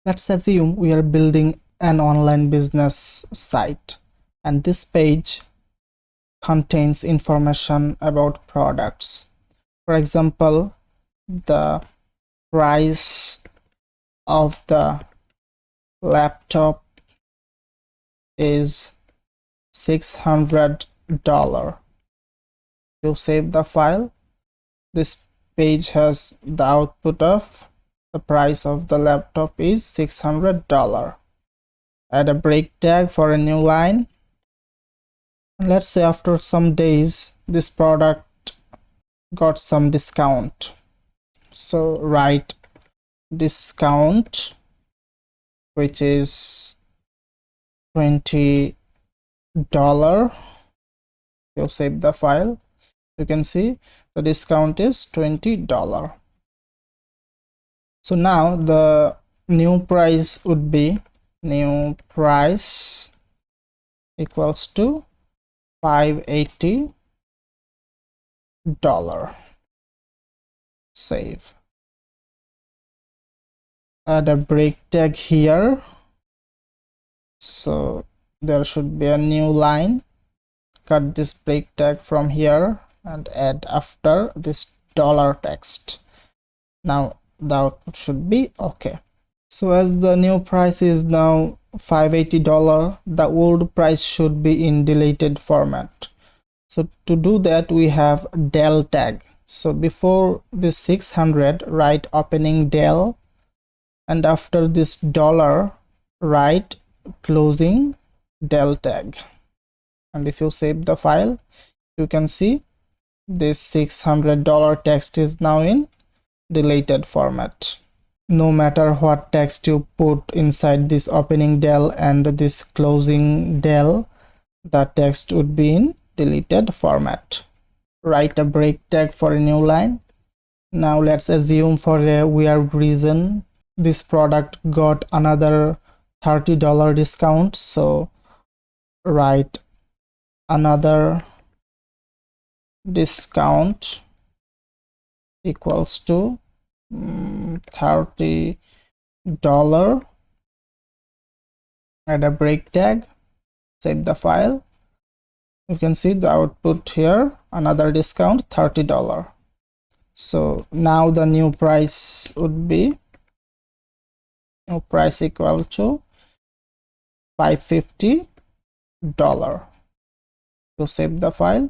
Let's assume we are building an online business site, and this page contains information about products. For example, the price of the laptop is $600. To save the file, this page has the output of the price of the laptop is $600. Add a break tag for a new line. Let's say after some days this product got some discount, so write discount, which is $20. You save the file, you can see the discount is $20. So now the new price would be new price equals to $580. Save. Add a break tag here, so there should be a new line. Cut this break tag from here and add after this dollar text. Now the output should be okay. So as the new price is now $580, the old price should be in deleted format. So to do that, we have del tag. So before this 600, write opening del, and after this dollar, write closing del tag. And if you save the file, you can see this $600 text is now in deleted format. No matter what text you put inside this opening del and this closing del, the text would be in deleted format. Write a break tag for a new line. Now let's assume for a weird reason this product got another $30 discount, so write another discount equals to $30. Add a break tag, save the file. You can see the output here, another discount $30. So now the new price would be new price equal to $550. To save the file,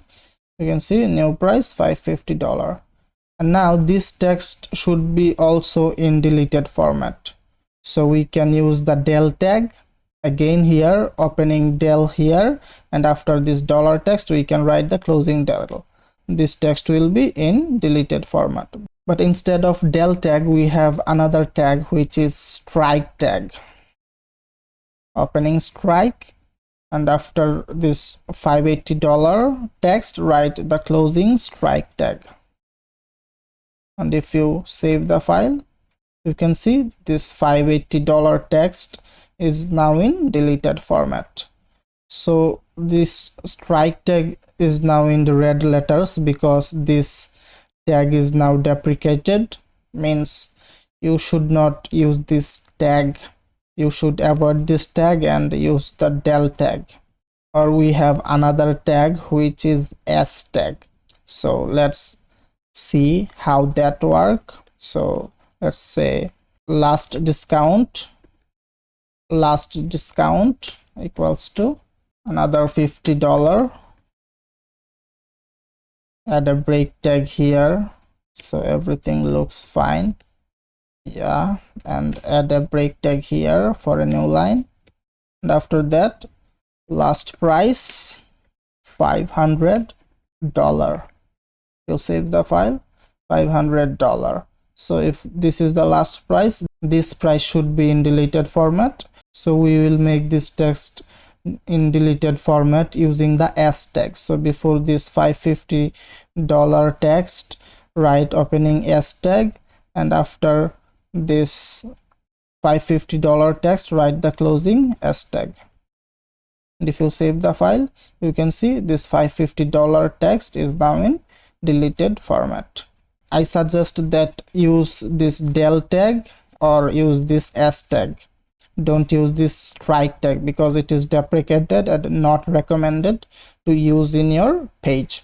you can see new price $550. And now this text should be also in deleted format, so we can use the del tag again here, opening del here, and after this dollar text we can write the closing del. This text will be in deleted format, but instead of del tag we have another tag which is strike tag. Opening strike, and after this $580 text write the closing strike tag. And if you save the file, you can see this $580 text is now in deleted format. So this strike tag is now in the red letters because this tag is now deprecated, means you should not use this tag. You should avoid this tag and use the del tag. Or we have another tag which is s tag. So let's see how that work. So let's say last discount equals to another $50. Add a break tag here so everything looks fine. Yeah, and add a break tag here for a new line, and after that last price $500. You save the file, $500. So if this is the last price, this price should be in deleted format, so we will make this text in deleted format using the s tag. So before this $550 text write opening s tag, and after this $550 text write the closing s tag. And if you save the file, you can see this $550 text is now in deleted format. I suggest that use this del tag or use this s tag. Don't use this strike tag because it is deprecated and not recommended to use in your page.